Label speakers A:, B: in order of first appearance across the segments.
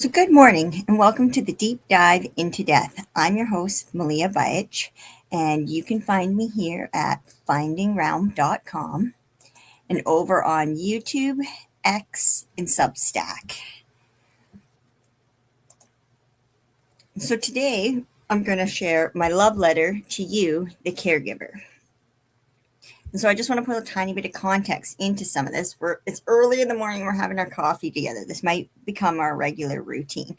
A: So, good morning and welcome to the Deep Dive into Death. I'm your host, Malia Baich, and you can find me here at findingrealm.com and over on YouTube, X, and Substack. So, today I'm going to share my love letter to you, the caregiver. And so, I just want to put a tiny bit of context into some of this. It's early in the morning, we're having our coffee together. This might become our regular routine.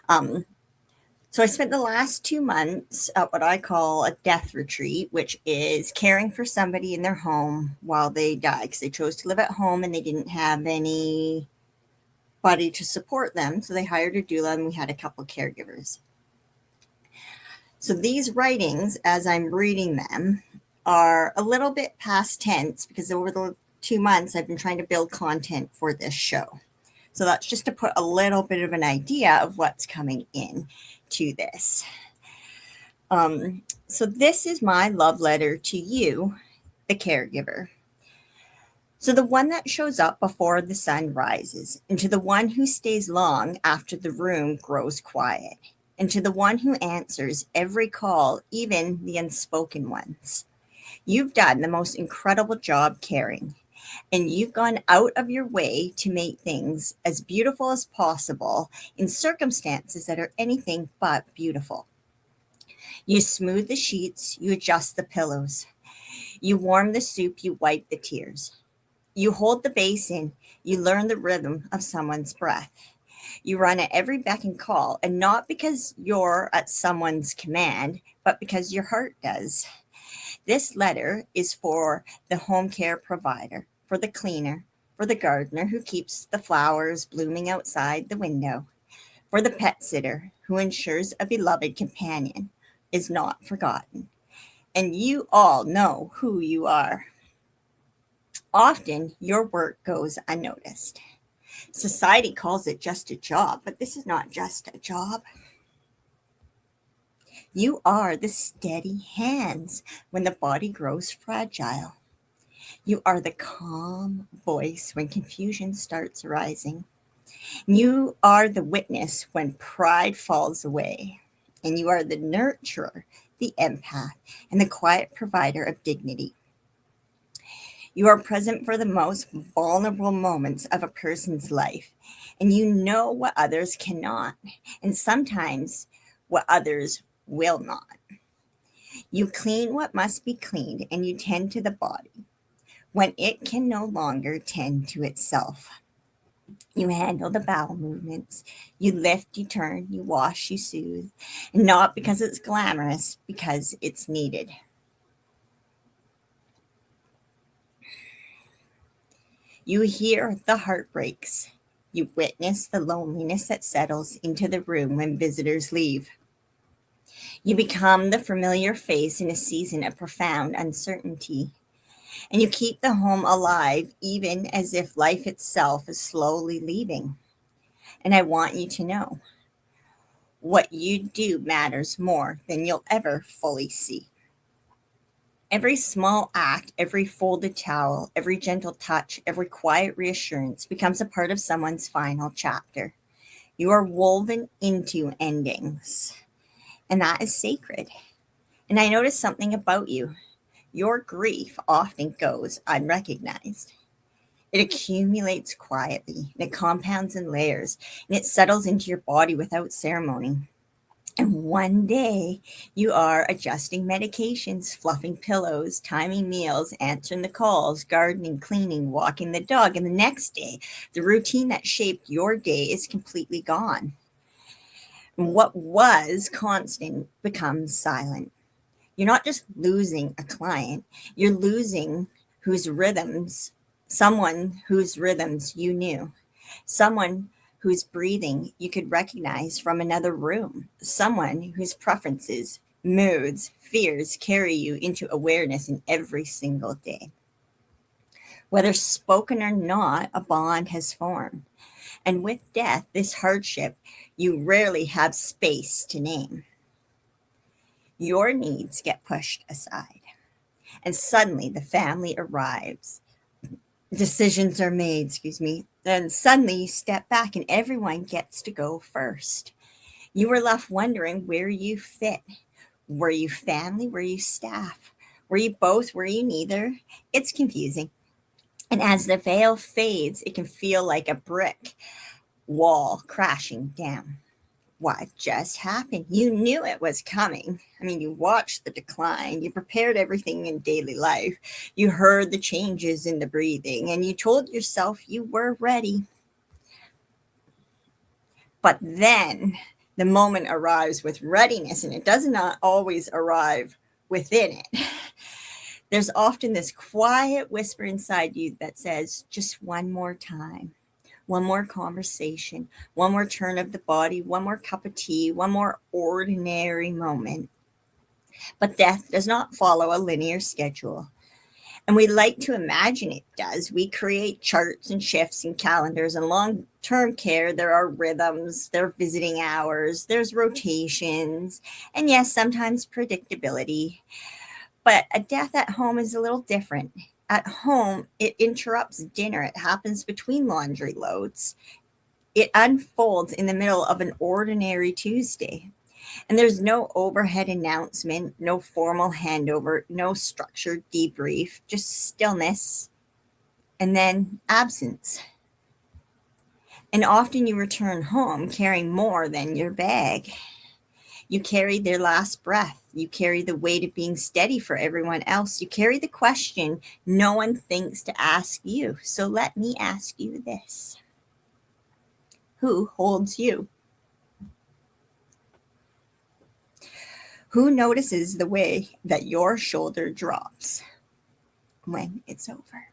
A: So I spent the last 2 months at what I call a death retreat, which is caring for somebody in their home while they die because they chose to live at home and they didn't have anybody to support them. So they hired a doula and we had a couple caregivers. So these writings, as I'm reading them, are a little bit past tense because over the 2 months I've been trying to build content for this show. So that's just to put a little bit of an idea of what's coming in to this. So this is my love letter to you, the caregiver. So the one that shows up before the sun rises, and to the one who stays long after the room grows quiet, and to the one who answers every call, even the unspoken ones. You've done the most incredible job caring, and you've gone out of your way to make things as beautiful as possible in circumstances that are anything but beautiful. You smooth the sheets, you adjust the pillows, you warm the soup, you wipe the tears. You hold the basin, you learn the rhythm of someone's breath. You run at every beck and call, and not because you're at someone's command, but because your heart does. This letter is for the home care provider, for the cleaner, for the gardener who keeps the flowers blooming outside the window, for the pet sitter who ensures a beloved companion is not forgotten. And you all know who you are. Often your work goes unnoticed. Society calls it just a job, but this is not just a job. You are the steady hands when the body grows fragile. You are the calm voice when confusion starts rising. You are the witness when pride falls away. And you are the nurturer, the empath, and the quiet provider of dignity. You are present for the most vulnerable moments of a person's life, and you know what others cannot, and sometimes what others will not. You clean what must be cleaned, and you tend to the body when it can no longer tend to itself. You handle the bowel movements. You lift, you turn, you wash, you soothe, and not because it's glamorous, because it's needed. You hear the heartbreaks. You witness the loneliness that settles into the room when visitors leave. You become the familiar face in a season of profound uncertainty. And you keep the home alive even as if life itself is slowly leaving. And I want you to know what you do matters more than you'll ever fully see. Every small act, every folded towel, every gentle touch, every quiet reassurance becomes a part of someone's final chapter. You are woven into endings, and that is sacred. And I noticed something about you. Your grief often goes unrecognized. It accumulates quietly, and it compounds in layers, and it settles into your body without ceremony. And one day you are adjusting medications, fluffing pillows, timing meals, answering the calls, gardening, cleaning, walking the dog. And the next day, the routine that shaped your day is completely gone. And what was constant becomes silent. You're not just losing a client, you're losing whose rhythms, someone whose rhythms you knew, someone whose breathing you could recognize from another room, someone whose preferences, moods, fears carry you into awareness in every single day. Whether spoken or not, a bond has formed. And with death, this hardship, you rarely have space to name. Your needs get pushed aside, and suddenly the family arrives. Decisions are made, Then suddenly you step back and everyone gets to go first. You were left wondering where you fit. Were you family? Were you staff? Were you both? Were you neither? It's confusing. And as the veil fades, it can feel like a brick wall crashing down. What just happened? You knew it was coming. I mean, you watched the decline, you prepared everything in daily life, you heard the changes in the breathing, and you told yourself you were ready. But then the moment arrives with readiness, and it does not always arrive within it. There's often this quiet whisper inside you that says, just one more time, one more conversation, one more turn of the body, one more cup of tea, one more ordinary moment. But death does not follow a linear schedule. And we like to imagine it does. We create charts and shifts and calendars. And long term care, there are rhythms, there are visiting hours, there's rotations, and yes, sometimes predictability. But a death at home is a little different. At home, it interrupts dinner, it happens between laundry loads, it unfolds in the middle of an ordinary Tuesday. And there's no overhead announcement, no formal handover, no structured debrief, just stillness and then absence. And often you return home carrying more than your bag. You carry their last breath. You carry the weight of being steady for everyone else. You carry the question no one thinks to ask you. So let me ask you this: who holds you? Who notices the way that your shoulder drops when it's over?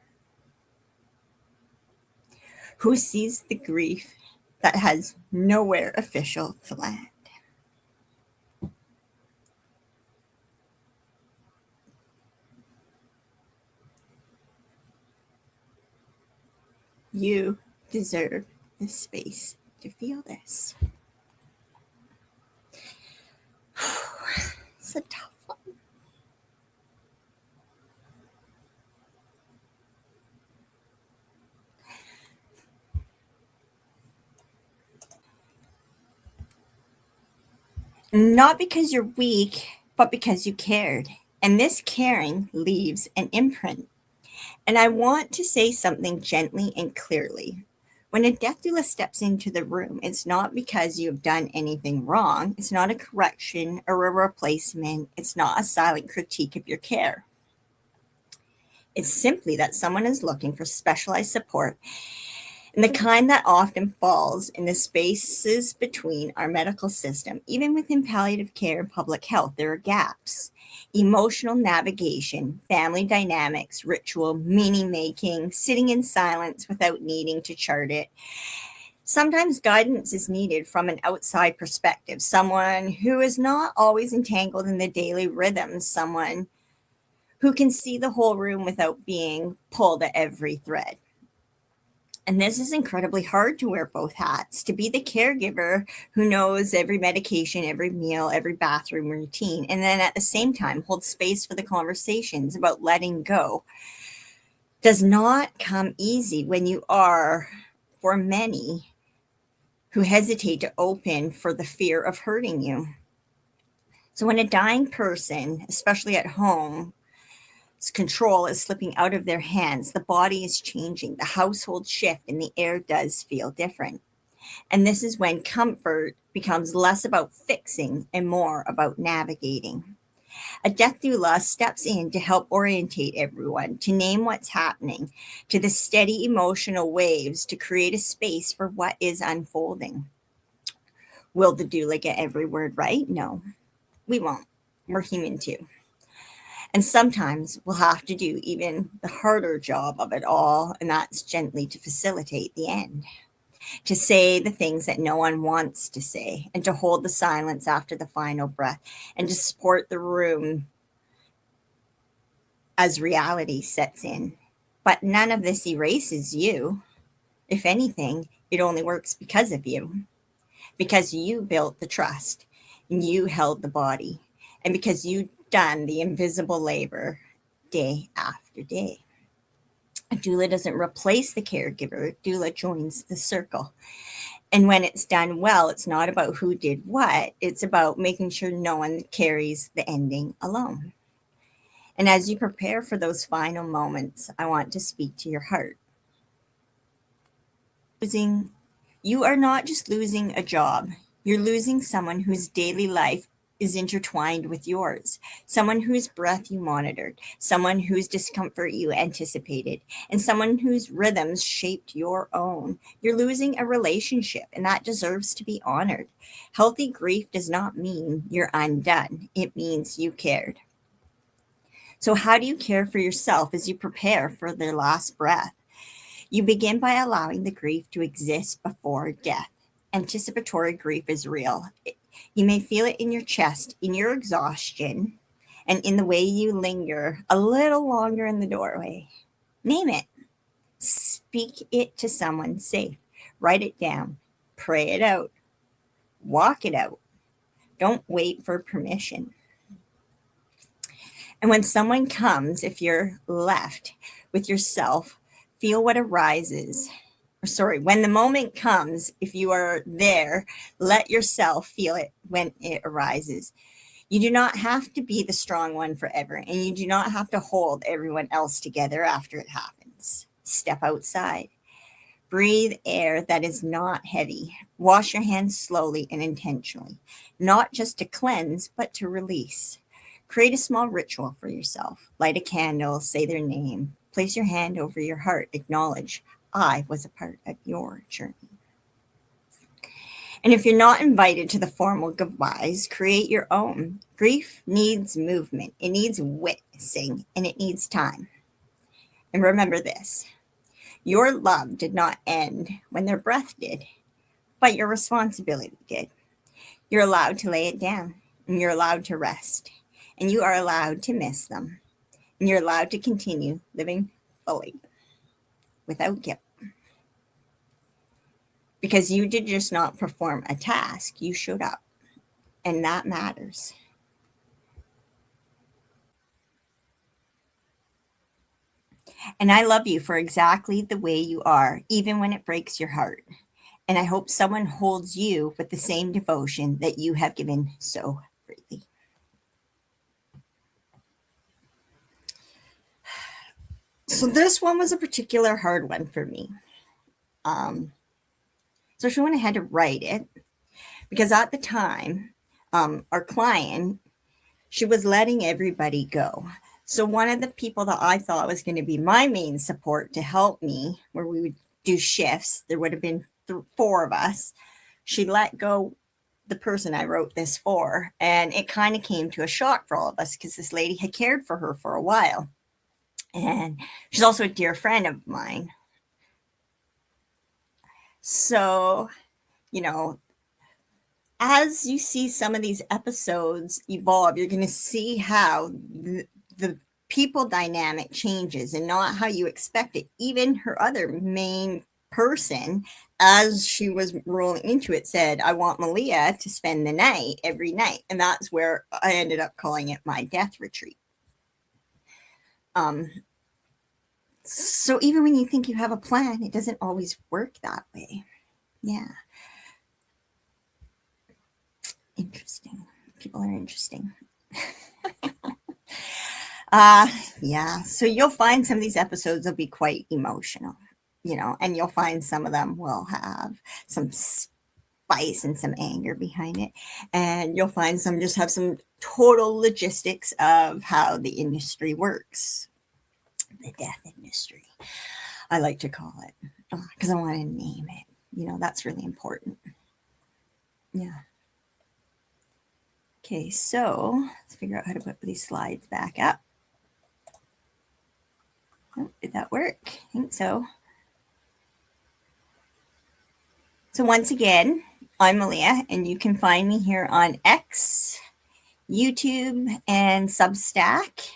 A: Who sees the grief that has nowhere official to land? You deserve the space to feel this. It's a tough one. Not because you're weak, but because you cared. And this caring leaves an imprint. And I want to say something gently and clearly. When a death doula steps into the room, it's not because you have done anything wrong. It's not a correction or a replacement. It's not a silent critique of your care. It's simply that someone is looking for specialized support, and the kind that often falls in the spaces between our medical system. Even within palliative care and public health, there are gaps. Emotional navigation, family dynamics, ritual, meaning making, sitting in silence without needing to chart it. Sometimes guidance is needed from an outside perspective, someone who is not always entangled in the daily rhythms, someone who can see the whole room without being pulled at every thread. And this is incredibly hard to wear both hats, to be the caregiver who knows every medication, every meal, every bathroom routine, and then at the same time hold space for the conversations about letting go. Does not come easy when you are, for many, who hesitate to open for the fear of hurting you. So when a dying person, especially at home, control is slipping out of their hands. The body is changing, the household shift, and the air does feel different. And this is when comfort becomes less about fixing and more about navigating. A death doula steps in to help orientate everyone, to name what's happening, to the steady emotional waves, to create a space for what is unfolding. Will the doula get every word right? No, we won't. We're human too. And sometimes we'll have to do even the harder job of it all, and that's gently to facilitate the end, to say the things that no one wants to say, and to hold the silence after the final breath, and to support the room as reality sets in. But none of this erases you. If anything, it only works because of you, because you built the trust, and you held the body, and because you done the invisible labor day after day. A doula doesn't replace the caregiver, doula joins the circle. And when it's done well, it's not about who did what, it's about making sure no one carries the ending alone. And as you prepare for those final moments, I want to speak to your heart. You are not just losing a job, you're losing someone whose daily life is intertwined with yours, someone whose breath you monitored, someone whose discomfort you anticipated, and someone whose rhythms shaped your own. You're losing a relationship, and that deserves to be honored. Healthy grief does not mean you're undone, it means you cared. So, how do you care for yourself as you prepare for their last breath? You begin by allowing the grief to exist before death. Anticipatory grief is real. You may feel it in your chest, in your exhaustion, and in the way you linger a little longer in the doorway. Name it. Speak it to someone safe. Write it down. Pray it out. Walk it out. Don't wait for permission. And when someone comes, if you're left with yourself, feel what arises. Or sorry, when the moment comes, if you are there, let yourself feel it when it arises. You do not have to be the strong one forever, and you do not have to hold everyone else together after it happens. Step outside. Breathe air that is not heavy. Wash your hands slowly and intentionally, not just to cleanse, but to release. Create a small ritual for yourself. Light a candle, say their name. Place your hand over your heart. Acknowledge, I was a part of your journey. And if you're not invited to the formal goodbyes, create your own. Grief needs movement, it needs witnessing, and it needs time. And remember this, your love did not end when their breath did, but your responsibility did. You're allowed to lay it down, and you're allowed to rest, and you are allowed to miss them, and you're allowed to continue living fully without guilt. Because you did just not perform a task, you showed up, and that matters. And I love you for exactly the way you are, even when it breaks your heart. And I hope someone holds you with the same devotion that you have given so freely. So this one was a particular hard one for me. Especially when I had to write it, because at the time, our client, she was letting everybody go. So one of the people that I thought was going to be my main support to help me, where we would do shifts, there would have been four of us. She let go the person I wrote this for, and it kind of came to a shock for all of us because this lady had cared for her for a while. And she's also a dear friend of mine. So, you know, as you see some of these episodes evolve, you're going to see how the people dynamic changes and not how you expect it. Even her other main person, as she was rolling into it, said, I want Malia to spend the night every night. And that's where I ended up calling it my death retreat. So even when you think you have a plan, it doesn't always work that way. Yeah. Interesting. People are interesting. Yeah. So you'll find some of these episodes will be quite emotional, and you'll find some of them will have some spice and some anger behind it. And you'll find some just have some total logistics of how the industry works. The death industry, I like to call it, because I want to name it. That's really important. Yeah. Okay, so let's figure out how to put these slides back up. Oh, did that work? I think so. So once again, I'm Malia, and you can find me here on X, YouTube, and Substack.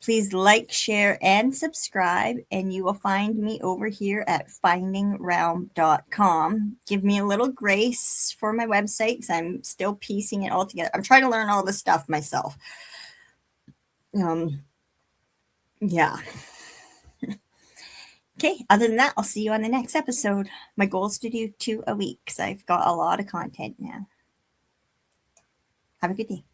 A: Please like, share, and subscribe, and you will find me over here at findingrealm.com. Give me a little grace for my website because I'm still piecing it all together. I'm trying to learn all this stuff myself. Yeah. Okay, other than that, I'll see you on the next episode. My goal is to do 2 a week because I've got a lot of content now. Have a good day.